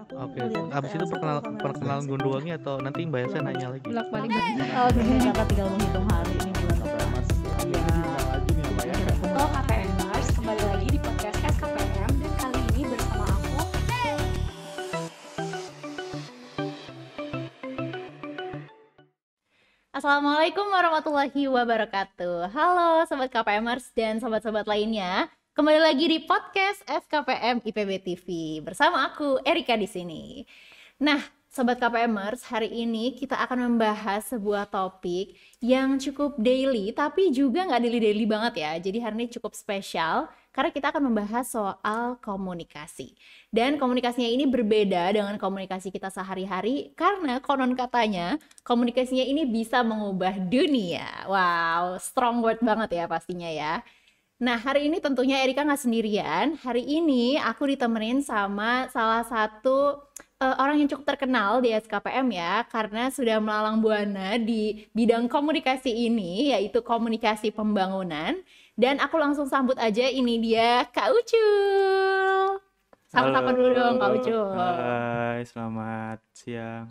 Oke, Kalian abis itu perkenalan Gondowangi atau nanti Mbak Yasa nanya lagi? Bolak balik. Oke, kakak tinggal menghitung hari ini bulan KPMers. Halo KPMers, kembali lagi di podcast SKPM dan kali ini bersama aku. Assalamualaikum warahmatullahi wabarakatuh. Halo Sobat KPMers dan sobat-sobat lainnya. Kembali lagi di podcast SKPM IPB TV bersama aku Erika di sini. Nah, Sobat KPMers, hari ini kita akan membahas sebuah topik yang cukup daily tapi juga nggak daily-daily banget ya. Jadi hari ini cukup spesial karena kita akan membahas soal komunikasi. Dan komunikasinya ini berbeda dengan komunikasi kita sehari-hari karena konon katanya komunikasinya ini bisa mengubah dunia. Wow, strong word banget ya pastinya ya. Nah, hari ini tentunya Erika nggak sendirian. Hari ini aku ditemenin sama salah satu orang yang cukup terkenal di SKPM ya, karena sudah melalang buana di bidang komunikasi ini, yaitu komunikasi pembangunan. Dan aku langsung sambut aja, ini dia Kak Ucul. Sapa-sapa dulu dong Kak Ucul. Hai, selamat siang.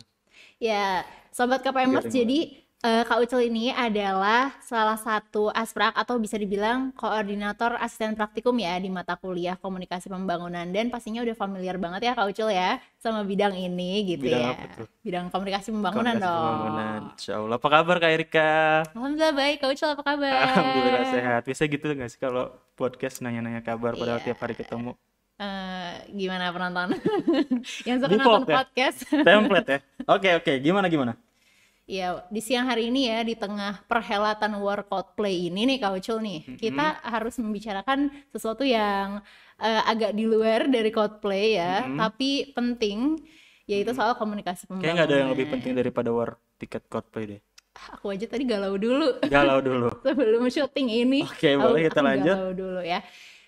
Ya, Sobat KPMers, jadi Kak Ucul ini adalah salah satu asprak atau bisa dibilang koordinator asisten praktikum ya di mata kuliah komunikasi pembangunan, dan pastinya udah familiar banget ya Kak Ucul ya sama bidang ini gitu. Bidang ya. apa tuh? Bidang komunikasi pembangunan Komunikasi dong. Pembangunan. Insyaallah. Apa kabar Kak Erika? Alhamdulillah baik, Kak Ucul apa kabar? Alhamdulillah sehat. Bisa gitu nggak sih kalau podcast nanya-nanya kabar padahal Iya. tiap hari ketemu? Gimana penonton yang suka Default nonton ya? podcast? Template ya? Oke. Gimana? Ya, di siang hari ini ya, di tengah perhelatan War Cosplay ini nih Kak Ucul nih, kita harus membicarakan sesuatu yang agak di luar dari cosplay ya, tapi penting, yaitu soal komunikasi pembangunan. Kayaknya nggak ada yang lebih penting daripada war tiket cosplay deh. Aku aja tadi galau dulu Galau dulu. sebelum syuting ini. Oke, boleh kita Aku lanjut. galau dulu ya.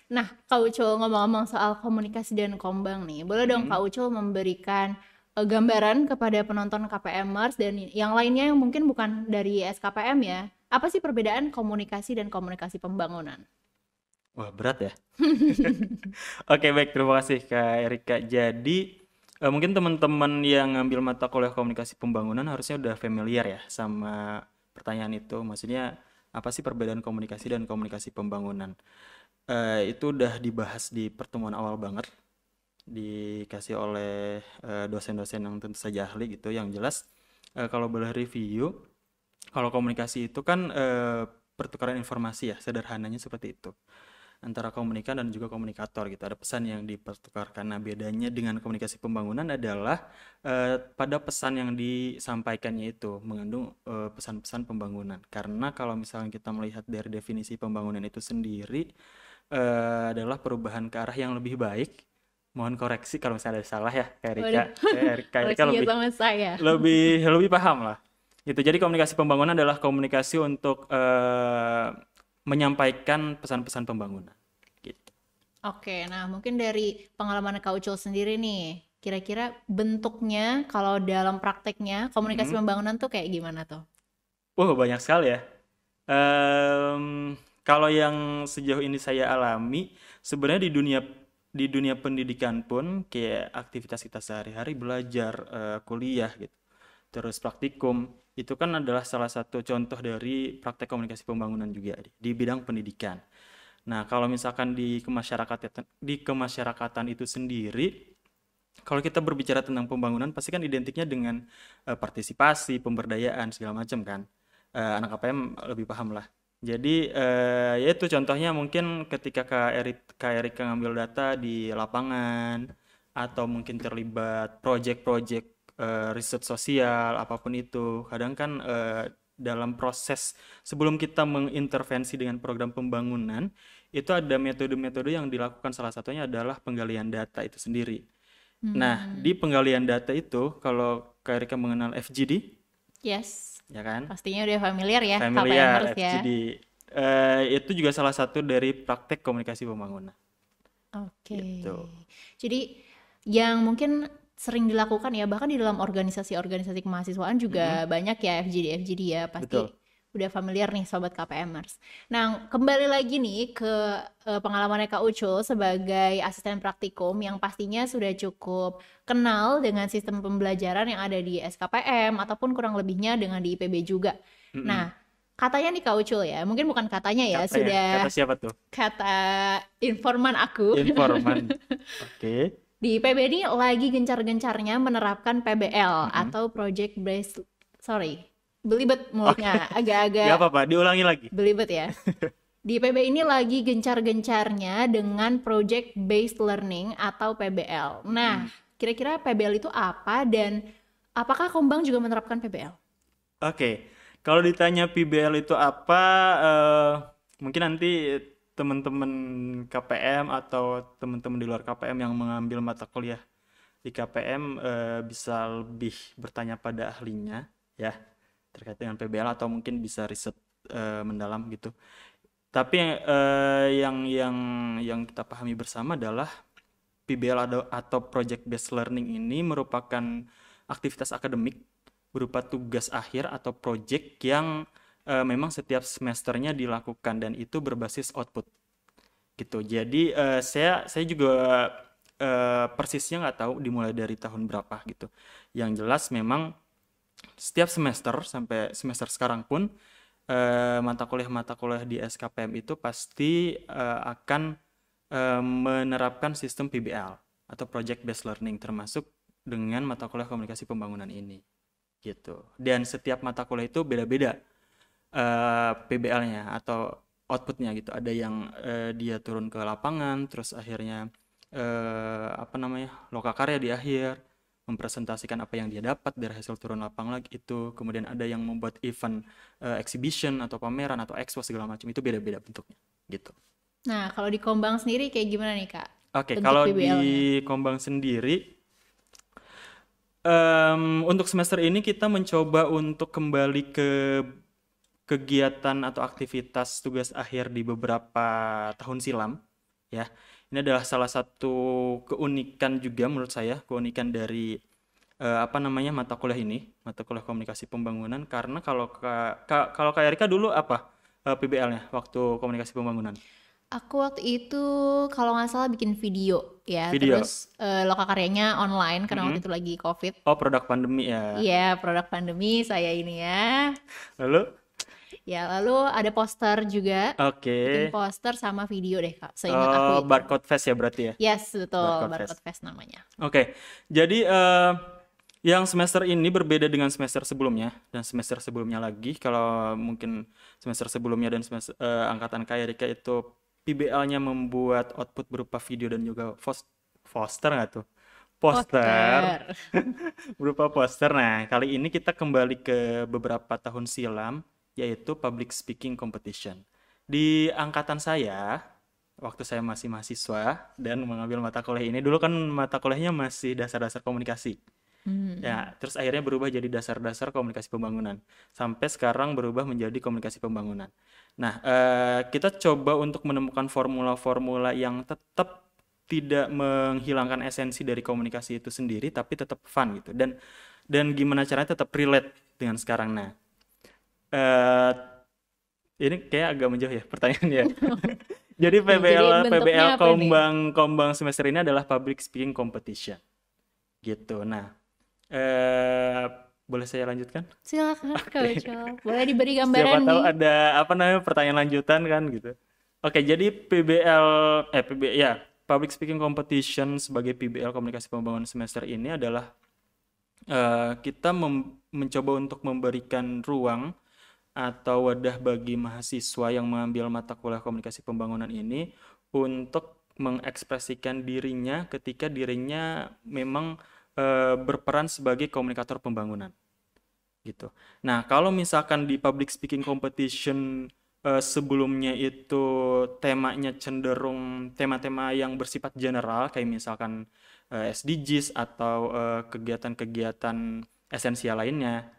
Nah, Kak Ucul ngomong-ngomong soal komunikasi dan kombang nih, boleh dong Kak Ucul memberikan gambaran kepada penonton KPMers dan yang lainnya yang mungkin bukan dari SKPM ya. Apa sih perbedaan komunikasi dan komunikasi pembangunan? Wah, berat ya. Oke, baik. Terima kasih Kak Erika. Jadi, mungkin teman-teman yang ngambil mata kuliah komunikasi pembangunan harusnya udah familiar ya sama pertanyaan itu. Maksudnya, apa sih perbedaan komunikasi dan komunikasi pembangunan? Itu udah dibahas di pertemuan awal banget, dikasih oleh dosen-dosen yang tentu saja ahli gitu. Yang jelas, kalau boleh review, kalau komunikasi itu kan pertukaran informasi ya, sederhananya seperti itu, antara komunikan dan juga komunikator gitu. Ada pesan yang dipertukarkan. Nah, bedanya dengan komunikasi pembangunan adalah pada pesan yang disampaikannya itu mengandung pesan-pesan pembangunan. Karena kalau misalnya kita melihat dari definisi pembangunan itu sendiri, adalah perubahan ke arah yang lebih baik. Mohon koreksi kalau misalnya ada salah ya, Kak Erika. Kak Erika Koreksinya sama saya. lebih paham lah. Gitu. Jadi komunikasi pembangunan adalah komunikasi untuk menyampaikan pesan-pesan pembangunan. Gitu. Oke, nah mungkin dari pengalaman Kak Ucul sendiri nih, kira-kira bentuknya kalau dalam prakteknya komunikasi pembangunan tuh kayak gimana tuh? Banyak sekali ya. Kalau yang sejauh ini saya alami, sebenarnya di dunia pendidikan pun kayak aktivitas kita sehari-hari, belajar, kuliah gitu, terus praktikum, itu kan adalah salah satu contoh dari praktek komunikasi pembangunan juga di bidang pendidikan. Nah, kalau misalkan di kemasyarakatan itu sendiri, kalau kita berbicara tentang pembangunan pasti kan identiknya dengan partisipasi, pemberdayaan segala macam kan. Anak KPM lebih paham lah. Jadi yaitu contohnya mungkin ketika Kak Erika ngambil data di lapangan atau mungkin terlibat project-project riset sosial apapun itu. Kadang kan dalam proses sebelum kita mengintervensi dengan program pembangunan itu ada metode-metode yang dilakukan, salah satunya adalah penggalian data itu sendiri. Nah, di penggalian data itu kalau Kak Erika mengenal FGD, Yes, ya kan? pastinya udah familiar ya Familiar KPMers ya. FGD. Itu juga salah satu dari praktek komunikasi pembangunan. Oke. Gitu. Jadi yang mungkin sering dilakukan ya, bahkan di dalam organisasi-organisasi kemahasiswaan juga banyak ya FGD ya pasti. Betul. udah familiar nih sobat KPMers. Nah, kembali lagi nih ke pengalamannya Kak Ucul sebagai asisten praktikum yang pastinya sudah cukup kenal dengan sistem pembelajaran yang ada di SKPM ataupun kurang lebihnya dengan di IPB juga. Nah, katanya nih Kak Ucul ya, mungkin bukan katanya ya, sudah Kata siapa tuh? kata informan aku. Informan. Oke. Di IPB ini lagi gencar-gencarnya menerapkan PBL atau Project Based, belibet mulutnya, Gak agak-agak apa-apa, diulangi lagi. belibet ya. Di IPB ini lagi gencar-gencarnya dengan Project Based Learning atau PBL. Nah, kira-kira PBL itu apa dan apakah Kombang juga menerapkan PBL? Oke, kalau ditanya PBL itu apa, mungkin nanti teman-teman KPM atau teman-teman di luar KPM yang mengambil mata kuliah di KPM bisa lebih bertanya pada ahlinya ya terkait dengan PBL atau mungkin bisa riset mendalam gitu. Tapi yang kita pahami bersama adalah PBL atau Project Based Learning ini merupakan aktivitas akademik berupa tugas akhir atau project yang memang setiap semesternya dilakukan dan itu berbasis output gitu. Jadi saya juga persisnya nggak tahu dimulai dari tahun berapa gitu. Yang jelas memang setiap semester sampai semester sekarang pun mata kuliah di SKPM itu pasti akan menerapkan sistem PBL atau Project Based Learning termasuk dengan mata kuliah komunikasi pembangunan ini gitu. Dan setiap mata kuliah itu beda-beda PBL-nya atau outputnya gitu. Ada yang dia turun ke lapangan terus akhirnya lokakarya di akhir mempresentasikan apa yang dia dapat dari hasil turun lapang lagi itu. Kemudian ada yang membuat event exhibition atau pameran atau expo segala macam, itu beda-beda bentuknya gitu. Nah, kalau di Kombang sendiri kayak gimana nih Kak? Oke, Bentuk kalau PBL-nya. di Kombang sendiri untuk semester ini kita mencoba untuk kembali ke kegiatan atau aktivitas tugas akhir di beberapa tahun silam ya. Ini adalah salah satu keunikan juga menurut saya, keunikan dari mata kuliah ini, mata kuliah komunikasi pembangunan, karena kalau Kak Erika dulu apa PBL-nya waktu komunikasi pembangunan? Aku waktu itu kalau nggak salah bikin video ya, Video. terus lokakaryanya online karena waktu itu lagi COVID. Oh, produk pandemi ya. Iya, produk pandemi saya ini ya. Lalu? Ya, lalu ada poster juga. Oke. Bikin poster sama video deh Kak, seingat aku itu. Barcode Fest ya berarti ya? Yes, betul, Barcode Barcode Fest namanya. Oke, jadi yang semester ini berbeda dengan semester sebelumnya dan semester sebelumnya lagi. Kalau mungkin semester sebelumnya dan semester angkatan Kak Erika itu PBL-nya membuat output berupa video dan juga poster nggak tuh? Poster. Berupa poster. Nah, kali ini kita kembali ke beberapa tahun silam, yaitu public speaking competition. Di angkatan saya, waktu saya masih mahasiswa dan mengambil mata kuliah ini, dulu kan mata kuliahnya masih dasar-dasar komunikasi. Ya, terus akhirnya berubah jadi dasar-dasar komunikasi pembangunan. Sampai sekarang berubah menjadi komunikasi pembangunan. Nah, kita coba untuk menemukan formula-formula yang tetap tidak menghilangkan esensi dari komunikasi itu sendiri, tapi tetap fun gitu. Dan gimana caranya tetap relate dengan sekarang. Nah, ini kayak agak menjauh ya pertanyaannya. Jadi bentuknya PBL apa nih? Kombang semester ini adalah public speaking competition. Gitu. Nah, boleh saya lanjutkan? Silakan Kak Ucul. Boleh diberi Siapa gambaran tahu nih. ada pertanyaan lanjutan kan gitu. Oke, jadi public speaking competition sebagai PBL komunikasi pembangunan semester ini adalah kita mencoba untuk memberikan ruang atau wadah bagi mahasiswa yang mengambil mata kuliah komunikasi pembangunan ini untuk mengekspresikan dirinya ketika dirinya memang berperan sebagai komunikator pembangunan gitu. Nah, kalau misalkan di public speaking competition sebelumnya itu temanya cenderung tema-tema yang bersifat general kayak misalkan SDGs atau kegiatan-kegiatan esensial lainnya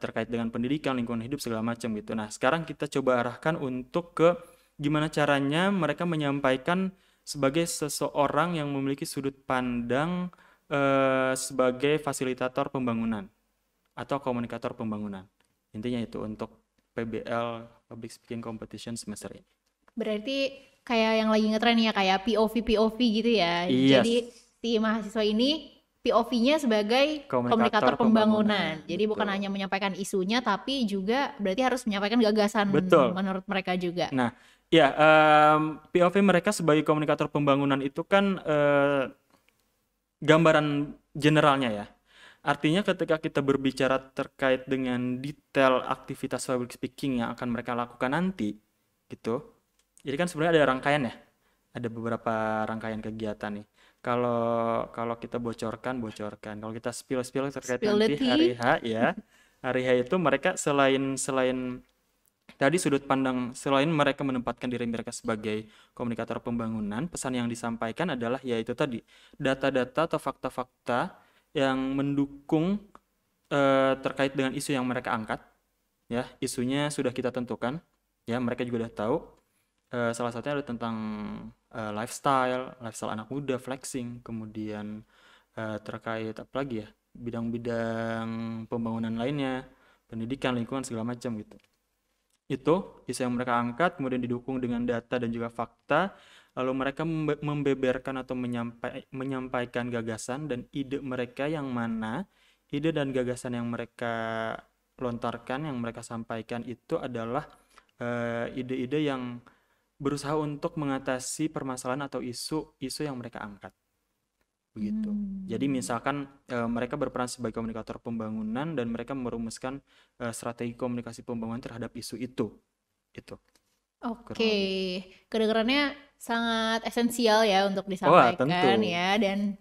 terkait dengan pendidikan, lingkungan hidup segala macam gitu. Nah, sekarang kita coba arahkan untuk ke gimana caranya mereka menyampaikan sebagai seseorang yang memiliki sudut pandang sebagai fasilitator pembangunan atau komunikator pembangunan. Intinya itu untuk PBL Public Speaking Competition semester ini. Berarti kayak yang lagi ngetren ya, kayak POV gitu ya. Yes. Jadi si mahasiswa ini POV-nya sebagai Komunikator komunikator pembangunan. pembangunan. Jadi bukan Betul. hanya menyampaikan isunya, tapi juga berarti harus menyampaikan gagasan Betul. menurut mereka juga. Nah, ya POV mereka sebagai komunikator pembangunan itu kan gambaran generalnya ya. Artinya ketika kita berbicara terkait dengan detail aktivitas public speaking yang akan mereka lakukan nanti, gitu. Jadi kan sebenarnya ada rangkaian ya. Ada beberapa rangkaian kegiatan nih. Kalau kita bocorkan. Kalau kita spill terkait Spill the nanti tea. hari H ya. Hari H itu mereka selain tadi sudut pandang, selain mereka menempatkan diri mereka sebagai komunikator pembangunan, pesan yang disampaikan adalah yaitu tadi data-data atau fakta-fakta yang mendukung terkait dengan isu yang mereka angkat. Ya, isunya sudah kita tentukan. Ya, mereka juga udah tahu. Salah satunya ada tentang lifestyle anak muda, flexing, kemudian terkait apa lagi ya, bidang-bidang pembangunan lainnya, pendidikan, lingkungan, segala macam gitu. Itu isu yang mereka angkat, kemudian didukung dengan data dan juga fakta, lalu mereka membeberkan atau menyampaikan gagasan dan ide mereka yang mana, ide dan gagasan yang mereka lontarkan, yang mereka sampaikan itu adalah ide-ide yang berusaha untuk mengatasi permasalahan atau isu yang mereka angkat. Begitu. Jadi misalkan mereka berperan sebagai komunikator pembangunan dan mereka merumuskan strategi komunikasi pembangunan terhadap isu itu. Itu. Oke, kedengarannya sangat esensial ya untuk Wah, disampaikan tentu. ya, dan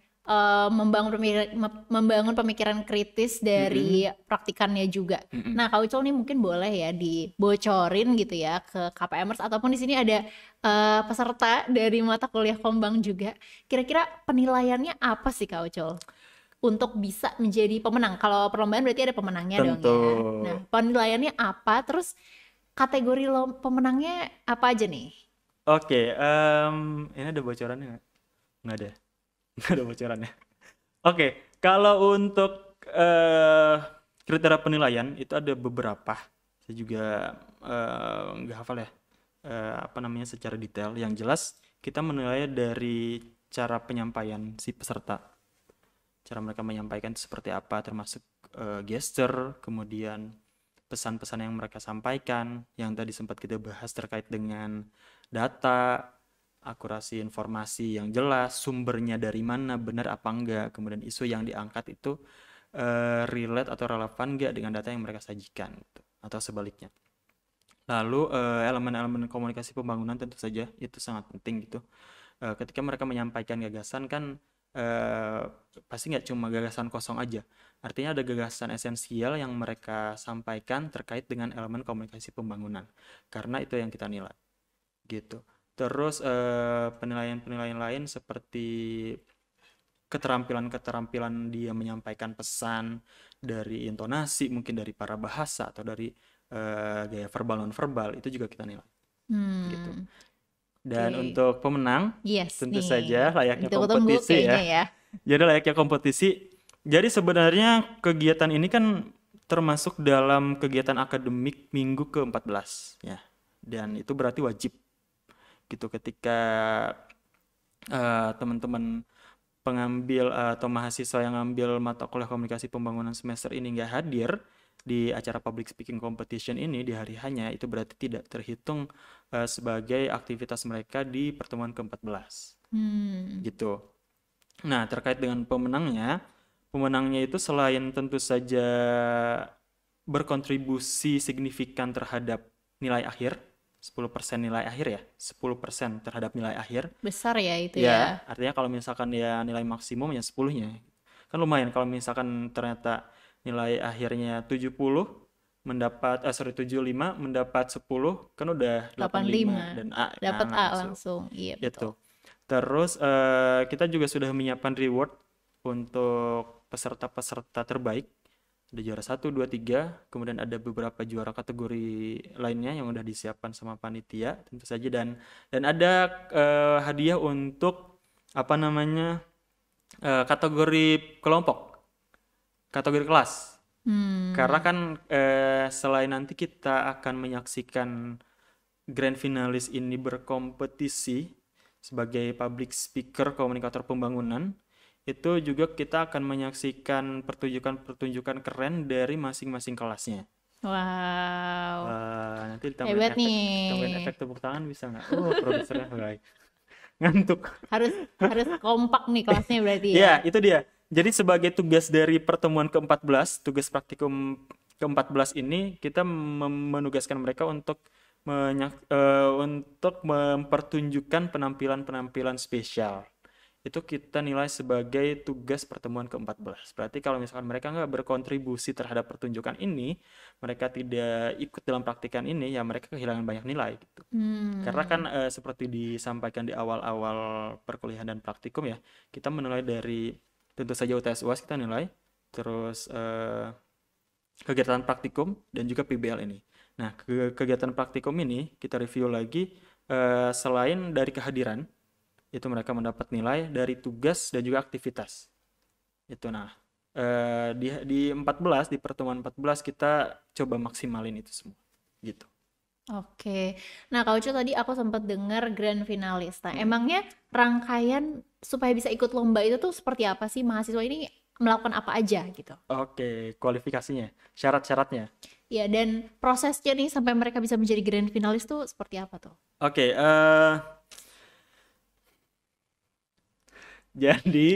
membangun pemikiran kritis dari praktikannya juga. Nah, Kak Ucol nih mungkin boleh ya dibocorin gitu ya ke KPMers ataupun di sini ada peserta dari mata kuliah Kombang juga. Kira-kira penilaiannya apa sih Kak Ucol untuk bisa menjadi pemenang? Kalau perlombaan berarti ada pemenangnya dong ya. Tentu. Nah, penilaiannya apa? Terus kategori pemenangnya apa aja nih? Oke, ini ada bocorannya nggak? Nggak ada. Nggak ada bocorannya. Oke, kalau untuk kriteria penilaian itu ada beberapa. Saya juga nggak hafal ya apa namanya secara detail. Yang jelas kita menilai dari cara penyampaian si peserta. Cara mereka menyampaikan itu seperti apa, termasuk gesture, kemudian pesan-pesan yang mereka sampaikan, yang tadi sempat kita bahas terkait dengan data, akurasi informasi yang jelas, sumbernya dari mana, benar apa enggak, kemudian isu yang diangkat itu relate atau relevan enggak dengan data yang mereka sajikan, gitu, atau sebaliknya. Lalu elemen-elemen komunikasi pembangunan tentu saja itu sangat penting gitu. Ketika mereka menyampaikan gagasan kan pasti nggak cuma gagasan kosong aja. Artinya ada gagasan esensial yang mereka sampaikan terkait dengan elemen komunikasi pembangunan. Karena itu yang kita nilai. Gitu. Terus penilaian-penilaian lain seperti keterampilan-keterampilan dia menyampaikan pesan, dari intonasi, mungkin dari para bahasa atau dari gaya verbal non-verbal, itu juga kita nilai. Gitu. Dan untuk pemenang, Yes, tentu nih. saja layaknya Ditunggu-tunggu kompetisi kayaknya ya. Jadi layaknya kompetisi. Jadi sebenarnya kegiatan ini kan termasuk dalam kegiatan akademik minggu ke-14 ya. Dan itu berarti wajib gitu ketika teman-teman pengambil atau mahasiswa yang ngambil mata kuliah komunikasi pembangunan semester ini nggak hadir di acara public speaking competition ini di hari hanya, itu berarti tidak terhitung sebagai aktivitas mereka di pertemuan ke-14 gitu. Nah, terkait dengan pemenangnya itu selain tentu saja berkontribusi signifikan terhadap nilai akhir, 10% nilai akhir ya, 10% terhadap nilai akhir. Besar ya itu Ya, ya. artinya kalau misalkan ya nilai maksimum ya 10-nya. Kan lumayan kalau misalkan ternyata nilai akhirnya 70 mendapat 75 mendapat 10 kan udah 85 dan A. Dapat Nah, A langsung. langsung. Iya, Itu. betul. Terus kita juga sudah menyiapkan reward untuk peserta-peserta terbaik. Ada juara 1, 2, 3, kemudian ada beberapa juara kategori lainnya yang udah disiapkan sama panitia tentu saja, dan ada hadiah untuk apa namanya kategori kelompok, kategori kelas. Karena Hmm. kan selain nanti kita akan menyaksikan grand finalis ini berkompetisi sebagai public speaker, komunikator pembangunan, itu juga kita akan menyaksikan pertunjukan-pertunjukan keren dari masing-masing kelasnya. Wow. Wah, nanti Hebat tambahin nih. efek tepuk tangan bisa nggak? Oh, produsernya baik. Ngantuk. Harus harus kompak nih kelasnya berarti ya. Iya, itu dia. Jadi sebagai tugas dari pertemuan ke-14, tugas praktikum ke-14 ini kita menugaskan mereka untuk mempertunjukkan penampilan-penampilan spesial. Itu kita nilai sebagai tugas pertemuan ke-14. Berarti kalau misalkan mereka nggak berkontribusi terhadap pertunjukan ini, mereka tidak ikut dalam praktikan ini, ya mereka kehilangan banyak nilai gitu. Karena kan Hmm. seperti disampaikan di awal-awal perkuliahan dan praktikum ya, kita menilai dari tentu saja UTS UAS kita nilai, terus kegiatan praktikum dan juga PBL ini. Nah, kegiatan praktikum ini kita review lagi selain dari kehadiran, itu mereka mendapat nilai dari tugas dan juga aktivitas. Itu nah, di 14 di pertemuan 14 kita coba maksimalin itu semua. Gitu. Oke. Nah, Kak Ucu tadi aku sempat dengar grand finalis. Nah, Mm-mm. emangnya rangkaian supaya bisa ikut lomba itu tuh seperti apa sih? Mahasiswa ini melakukan apa aja gitu? Oke, kualifikasinya, syarat-syaratnya. Ya, dan prosesnya nih sampai mereka bisa menjadi grand finalis tuh seperti apa tuh? Oke, jadi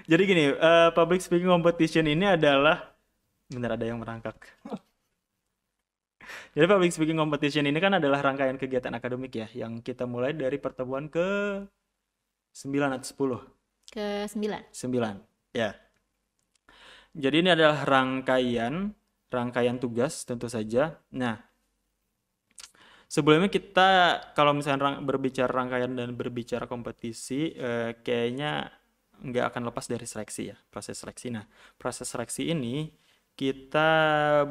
jadi gini, public speaking competition ini adalah benar ada yang merangkak. Jadi public speaking competition ini kan adalah rangkaian kegiatan akademik ya, yang kita mulai dari pertemuan ke 9 atau 10. Ke 9. 9. Ya. Jadi ini adalah rangkaian tugas tentu saja. Nah, sebelumnya kita kalau misalnya berbicara rangkaian dan berbicara kompetisi, kayaknya nggak akan lepas dari seleksi ya, proses seleksi. Nah, proses seleksi ini kita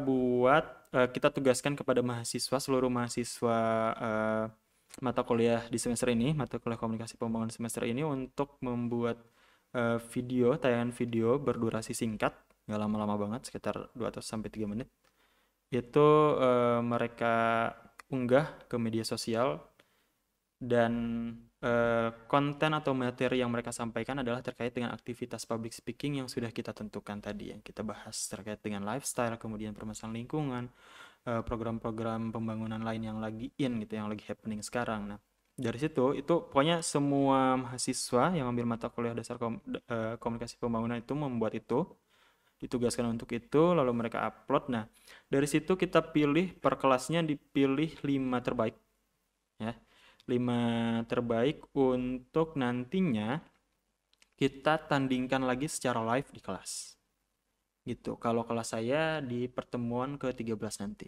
tugaskan kepada seluruh mahasiswa mata kuliah di semester ini, mata kuliah komunikasi pembangunan semester ini untuk membuat tayangan video berdurasi singkat, nggak lama-lama banget, sekitar 2 atau sampai 3 menit. Itu mereka unggah ke media sosial dan konten atau materi yang mereka sampaikan adalah terkait dengan aktivitas public speaking yang sudah kita tentukan tadi, yang kita bahas terkait dengan lifestyle, kemudian permasalahan lingkungan, program-program pembangunan lain yang lagi gitu, yang lagi happening sekarang. Nah, dari situ itu pokoknya semua mahasiswa yang ambil mata kuliah dasar komunikasi pembangunan itu membuat itu, ditugaskan untuk itu, lalu mereka upload. Nah, dari situ kita pilih per kelasnya, dipilih 5 terbaik ya. 5 terbaik untuk nantinya kita tandingkan lagi secara live di kelas. Gitu. Kalau kelas saya di pertemuan ke-13 nanti.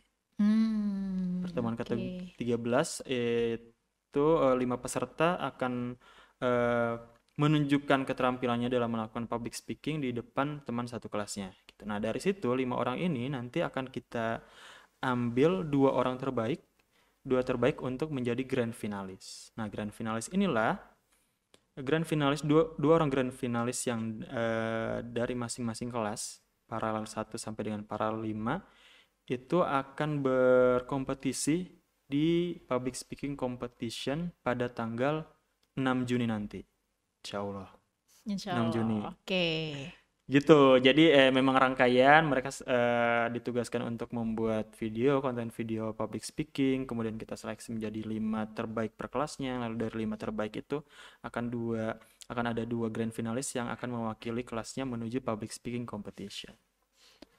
Pertemuan Oke. ke-13 itu 5 peserta akan menunjukkan keterampilannya dalam melakukan public speaking di depan teman satu kelasnya. Gitu. Nah, dari situ 5 orang ini nanti akan kita ambil 2 terbaik untuk menjadi grand finalis. Nah, grand finalis inilah dua orang grand finalis yang dari masing-masing kelas, paralel 1 sampai dengan paralel 5, itu akan berkompetisi di public speaking competition pada tanggal 6 Juni nanti. Insya Allah. Insya 6 Juni. Allah. Oke. Gitu, jadi memang rangkaian mereka ditugaskan untuk membuat konten video public speaking, kemudian kita seleksi menjadi 5 terbaik per kelasnya, lalu dari 5 terbaik itu akan ada 2 grand finalis yang akan mewakili kelasnya menuju public speaking competition.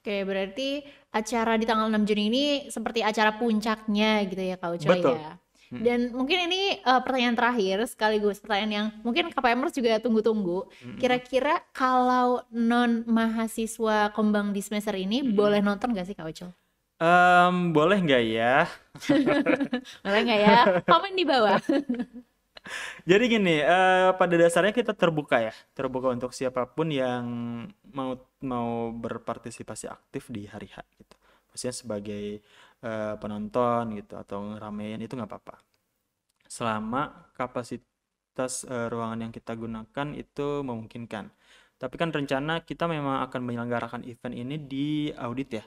Oke, berarti acara di tanggal 6 Juni ini seperti acara puncaknya gitu ya, Kak Ucoy Betul. ya. Dan mungkin ini pertanyaan terakhir sekaligus pertanyaan yang mungkin KPMers juga tunggu-tunggu. Kira-kira kalau non mahasiswa Kembang di semester ini boleh nonton gak sih, Kak Ucoy? Boleh nggak ya? Boleh nggak ya? Komen di bawah. Jadi gini, pada dasarnya kita terbuka untuk siapapun yang mau berpartisipasi aktif di hari H gitu. Maksudnya sebagai penonton gitu atau ngeramein itu nggak apa-apa. Selama kapasitas ruangan yang kita gunakan itu memungkinkan. Tapi kan rencana kita memang akan menyelenggarakan event ini di audit ya,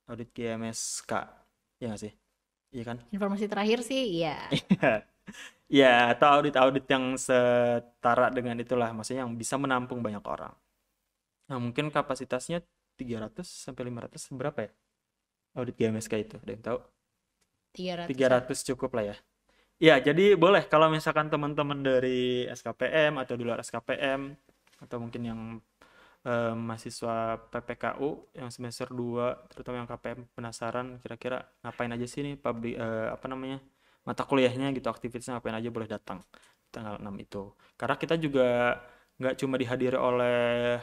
audit GMSK, ya nggak sih? Iya kan? Informasi terakhir sih, ya. Ya, atau audit-audit yang setara dengan itulah, maksudnya yang bisa menampung banyak orang. Nah, mungkin kapasitasnya 300 sampai 500 berapa ya? Audit GMSK itu, ada yang tahu? 300. 300 cukup lah ya. Ya, jadi boleh kalau misalkan teman-teman dari SKPM atau di luar SKPM atau mungkin yang mahasiswa PPKU yang semester 2, terutama yang KPM penasaran kira-kira ngapain aja sih nih mata kuliahnya gitu, aktivitasnya ngapain aja, boleh datang tanggal 6 itu. Karena kita juga nggak cuma dihadiri oleh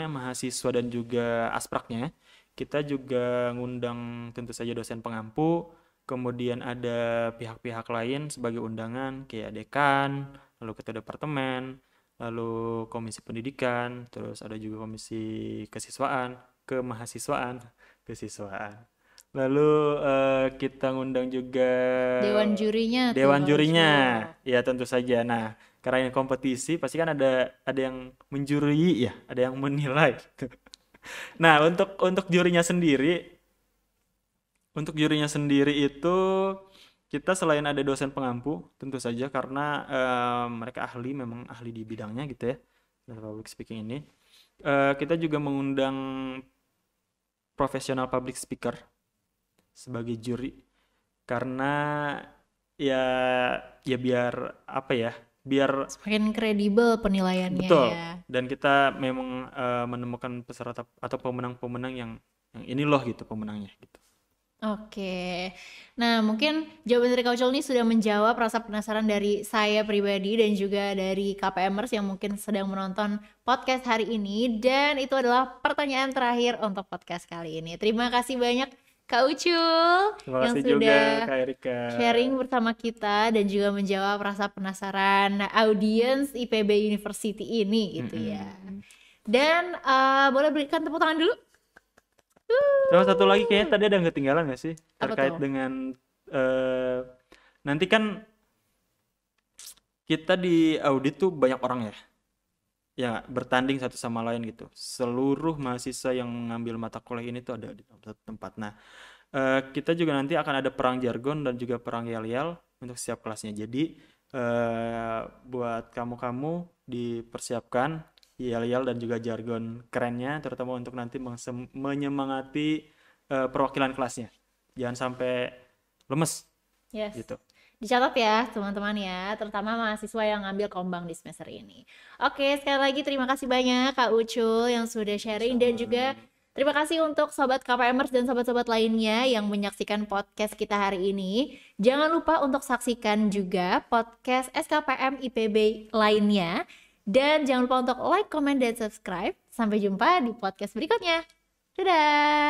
mahasiswa dan juga aspraknya, kita juga ngundang tentu saja dosen pengampu, kemudian ada pihak-pihak lain sebagai undangan kayak dekan, lalu ketua departemen, lalu komisi pendidikan, terus ada juga komisi kemahasiswaan. Lalu kita ngundang juga Dewan jurinya tuh dewan harus jurinya, tuh. ya tentu saja. Nah, karena ini kompetisi, pasti kan ada yang menjuri ya, ada yang menilai gitu. Nah, untuk jurinya sendiri itu kita selain ada dosen pengampu, tentu saja karena mereka memang ahli di bidangnya gitu ya, dalam public speaking ini. Kita juga mengundang profesional public speaker sebagai juri, karena ya biar Semakin kredibel penilaiannya betul. ya. Dan kita memang menemukan peserta atau pemenang-pemenang yang ini loh gitu pemenangnya gitu. Oke, nah mungkin jawaban dari Kak Ucul ini sudah menjawab rasa penasaran dari saya pribadi dan juga dari KPMers yang mungkin sedang menonton podcast hari ini. Dan itu adalah pertanyaan terakhir untuk podcast kali ini. Terima kasih banyak Kak Ucul Terima yang kasih juga sudah Kak Erika. sharing bersama kita dan juga menjawab rasa penasaran audiens IPB University ini gitu ya. Dan boleh berikan tepuk tangan dulu? Sama satu lagi kayaknya tadi ada yang ketinggalan nggak sih Apa terkait tuh? dengan nanti kan kita di audit tuh banyak orang ya bertanding satu sama lain gitu. Seluruh mahasiswa yang ngambil mata kuliah ini tuh ada di satu tempat. Nah, kita juga nanti akan ada perang jargon dan juga perang yel-yel untuk setiap kelasnya. Jadi buat kamu dipersiapkan yel-yel dan juga jargon kerennya, terutama untuk nanti menyemangati perwakilan kelasnya. Jangan sampai lemes Yes. gitu. Dicatat ya teman-teman ya, terutama mahasiswa yang ngambil kombang di semester ini. Oke, sekali lagi terima kasih banyak Kak Ucul yang sudah sharing dan juga terima kasih untuk sobat KPMers dan sobat-sobat lainnya yang menyaksikan podcast kita hari ini. Jangan lupa untuk saksikan juga podcast SKPM IPB lainnya. Dan jangan lupa untuk like, comment, dan subscribe. Sampai jumpa di podcast berikutnya. Dadah!